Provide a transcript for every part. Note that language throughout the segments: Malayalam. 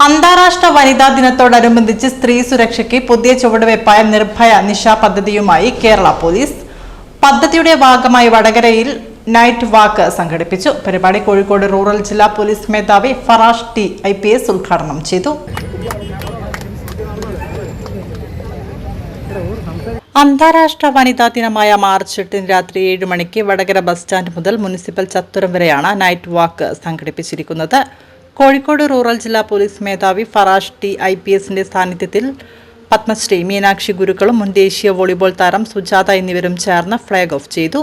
അന്താരാഷ്ട്ര വനിതാ ദിനത്തോടനുബന്ധിച്ച് സ്ത്രീ സുരക്ഷയ്ക്ക് പുതിയ ചുവടുവയ്പായ നിർഭയ നിശ പദ്ധതിയുമായി കേരള പോലീസ്. പദ്ധതിയുടെ ഭാഗമായി വടകരയിൽ നൈറ്റ് വാക്ക് സംഘടിപ്പിച്ചു. പരിപാടി കോഴിക്കോട് റൂറൽ ജില്ലാ പോലീസ് മേധാവി ഫറാഷ് ടി IPS ഉദ്ഘാടനം ചെയ്തു. അന്താരാഷ്ട്ര വനിതാ ദിനമായ മാർച്ച് 8 രാത്രി 7 മണിക്ക് വടകര ബസ് സ്റ്റാൻഡ് മുതൽ മുനിസിപ്പൽ ചത്തുരം വരെയാണ് നൈറ്റ് വാക്ക് സംഘടിപ്പിച്ചിരിക്കുന്നത്. കോഴിക്കോട് റൂറൽ ജില്ലാ പോലീസ് മേധാവി ഫറാഷ് ടി IPSന്റെ സാന്നിധ്യത്തിൽ പത്മശ്രീ മീനാക്ഷി ഗുരുക്കളും മുൻ ദേശീയ വോളിബോൾ താരം സുജാത എന്നിവരും ചേർന്ന് ഫ്ളാഗ് ഓഫ് ചെയ്തു.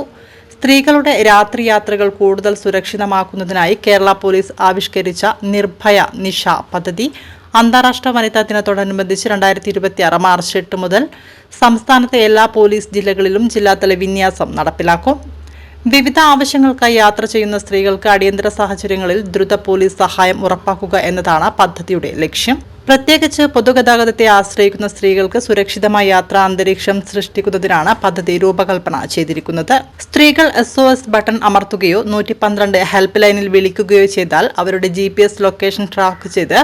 സ്ത്രീകളുടെ രാത്രി യാത്രകൾ കൂടുതൽ സുരക്ഷിതമാക്കുന്നതിനായി കേരള പോലീസ് ആവിഷ്കരിച്ച നിർഭയ നിശ പദ്ധതി അന്താരാഷ്ട്ര വനിതാ ദിനത്തോടനുബന്ധിച്ച് 2026 മാർച്ച് 8 മുതൽ സംസ്ഥാനത്തെ എല്ലാ പോലീസ് ജില്ലകളിലും ജില്ലാതല വിന്യാസം നടപ്പിലാക്കും. വിവിധ ആവശ്യങ്ങൾക്കായി യാത്ര ചെയ്യുന്ന സ്ത്രീകൾക്ക് അടിയന്തര സാഹചര്യങ്ങളിൽ ദ്രുത പോലീസ് സഹായം ഉറപ്പാക്കുക എന്നതാണ് പദ്ധതിയുടെ ലക്ഷ്യം. പ്രത്യേകിച്ച് പൊതുഗതാഗതത്തെ ആശ്രയിക്കുന്ന സ്ത്രീകൾക്ക് സുരക്ഷിതമായ യാത്രാ അന്തരീക്ഷം സൃഷ്ടിക്കുന്നതിനാണ് പദ്ധതി രൂപകൽപ്പന ചെയ്തിരിക്കുന്നത്. സ്ത്രീകൾ SOS ബട്ടൺ അമർത്തുകയോ 112 ഹെൽപ്പ് ലൈനിൽ വിളിക്കുകയോ ചെയ്താൽ അവരുടെ GPS ലൊക്കേഷൻ ട്രാക്ക് ചെയ്ത്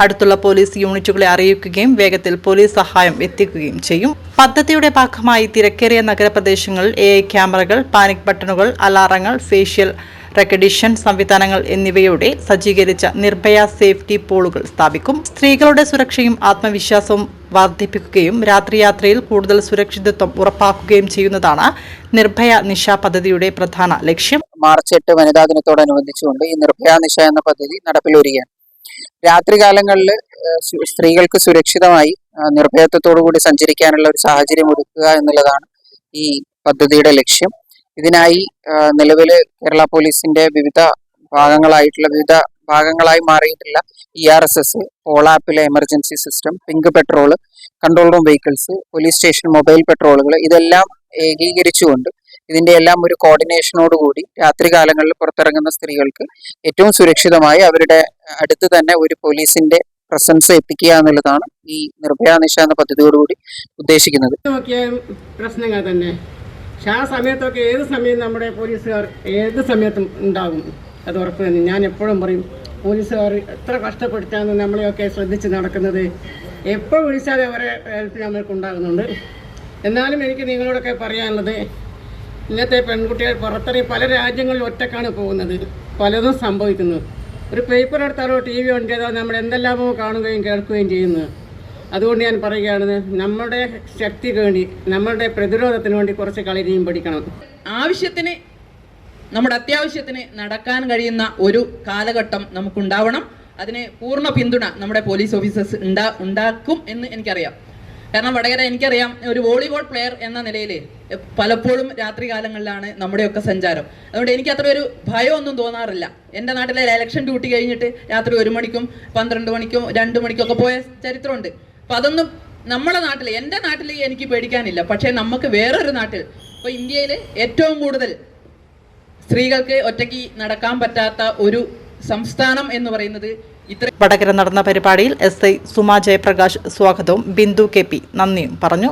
അടുത്തുള്ള പോലീസ് യൂണിറ്റുകളെ അറിയിക്കുകയും വേഗത്തിൽ പോലീസ് സഹായം എത്തിക്കുകയും ചെയ്യും. പദ്ധതിയുടെ ഭാഗമായി തിരക്കേറിയ നഗരപ്രദേശങ്ങളിൽ AI ക്യാമറകൾ, പാനിക് ബട്ടണുകൾ, അലാറങ്ങൾ, ഫേഷ്യൽ റെക്കഗ്നിഷൻ സംവിധാനങ്ങൾ എന്നിവയോടെ സജ്ജീകരിച്ച നിർഭയ സേഫ്റ്റി പോളുകൾ സ്ഥാപിക്കും. സ്ത്രീകളുടെ സുരക്ഷയും ആത്മവിശ്വാസവും വർദ്ധിപ്പിക്കുകയും രാത്രിയാത്രയിൽ കൂടുതൽ സുരക്ഷിതത്വം ഉറപ്പാക്കുകയും ചെയ്യുന്നതാണ് നിർഭയ നിശ പദ്ധതിയുടെ പ്രധാന ലക്ഷ്യം. മാർച്ച് 8 വനിതാ ദിനത്തോടനുബന്ധിച്ചുകൊണ്ട് ഈ നിർഭയ നിശ എന്ന പദ്ധതി നടപ്പിലൊരുക്കുകയാണ്. രാത്രികാലങ്ങളിൽ സ്ത്രീകൾക്ക് സുരക്ഷിതമായി നിർഭയത്വത്തോടുകൂടി സഞ്ചരിക്കാനുള്ള ഒരു സാഹചര്യം ഒരുക്കുക എന്നുള്ളതാണ് ഈ പദ്ധതിയുടെ ലക്ഷ്യം. ഇതിനായി നിലവിൽ കേരള പോലീസിന്റെ വിവിധ ഭാഗങ്ങളായി മാറിയിട്ടുള്ള ERSS, പോളാപ്പിലെ emergency system, pink patrol, control room vehicles, police station mobile പെട്രോളുകൾ ഇതെല്ലാം ഏകീകരിച്ചുകൊണ്ട് ഇതിന്റെ എല്ലാം ഒരു കോർഡിനേഷനോടുകൂടി രാത്രികാലങ്ങളിൽ പുറത്തിറങ്ങുന്ന സ്ത്രീകൾക്ക് ഏറ്റവും സുരക്ഷിതമായി അവരുടെ അടുത്ത് തന്നെ ഒരു പോലീസിന്റെ പ്രസൻസ് എത്തിക്കുക എന്നുള്ളതാണ് ഈ നിർഭയ നിശ എന്ന പദ്ധതിയോടുകൂടി ഉദ്ദേശിക്കുന്നത്. പ്രശ്നങ്ങൾ തന്നെ പക്ഷെ ആ സമയത്തൊക്കെ ഏത് സമയം നമ്മുടെ പോലീസുകാർ ഏത് സമയത്തും ഉണ്ടാകും, അത് ഉറപ്പ് തന്നെ. ഞാൻ എപ്പോഴും പറയും, പോലീസുകാർ എത്ര കഷ്ടപ്പെടുത്താന്ന് നമ്മളെയൊക്കെ ശ്രദ്ധിച്ച് നടക്കുന്നത്. എപ്പോൾ വിളിച്ചാലും അവരെ ഹെൽപ്പ് നമ്മൾക്ക് ഉണ്ടാകുന്നുണ്ട്. എന്നാലും എനിക്ക് നിങ്ങളോടൊക്കെ പറയാനുള്ളത്, ഇന്നത്തെ പെൺകുട്ടികൾ പുറത്തിറങ്ങി പല രാജ്യങ്ങളിൽ ഒറ്റക്കാണ് പോകുന്നത്, പലതും സംഭവിക്കുന്നു. ഒരു പേപ്പർ എടുത്താലോ TV ഓൺ ചെയ്താലോ നമ്മൾ എന്തെല്ലാമോ കാണുകയും കേൾക്കുകയും ചെയ്യുന്നു. അതുകൊണ്ട് ഞാൻ പറയുകയാണ്, നമ്മുടെ ശക്തിക്ക് വേണ്ടി, നമ്മുടെ പ്രതിരോധത്തിന് വേണ്ടി കുറച്ച് കളരിയും പഠിക്കണം. ആവശ്യത്തിന്, നമ്മുടെ അത്യാവശ്യത്തിന് നടക്കാൻ കഴിയുന്ന ഒരു കാലഘട്ടം നമുക്കുണ്ടാവണം. അതിന് പൂർണ്ണ പിന്തുണ നമ്മുടെ പോലീസ് ഓഫീസേഴ്സ് ഉണ്ടാക്കും എന്ന് എനിക്കറിയാം. കാരണം വടകര എനിക്കറിയാം, ഒരു വോളിബോൾ പ്ലെയർ എന്ന നിലയിൽ പലപ്പോഴും രാത്രികാലങ്ങളിലാണ് നമ്മുടെയൊക്കെ സഞ്ചാരം. അതുകൊണ്ട് എനിക്ക് അത്ര ഒരു ഭയമൊന്നും തോന്നാറില്ല. എൻ്റെ നാട്ടിലെ ഇലക്ഷൻ ഡ്യൂട്ടി കഴിഞ്ഞിട്ട് രാത്രി 1 മണിക്കും 12 മണിക്കും 2 മണിക്കും ഒക്കെ പോയ ചരിത്രമുണ്ട്. അപ്പം അതൊന്നും നമ്മുടെ നാട്ടിൽ, എൻ്റെ നാട്ടിൽ എനിക്ക് പേടിക്കാനില്ല. പക്ഷേ നമുക്ക് വേറൊരു നാട്ടിൽ, ഇപ്പോൾ ഇന്ത്യയിൽ ഏറ്റവും കൂടുതൽ സ്ത്രീകൾക്ക് ഒറ്റയ്ക്ക് നടക്കാൻ പറ്റാത്ത ഒരു സംസ്ഥാനം എന്ന് പറയുന്നത് വടകര നടന്ന പരിപാടിയിൽ SI സുമ ജയപ്രകാശ് സ്വാഗതവും ബിന്ദു KP നന്ദിയും പറഞ്ഞു.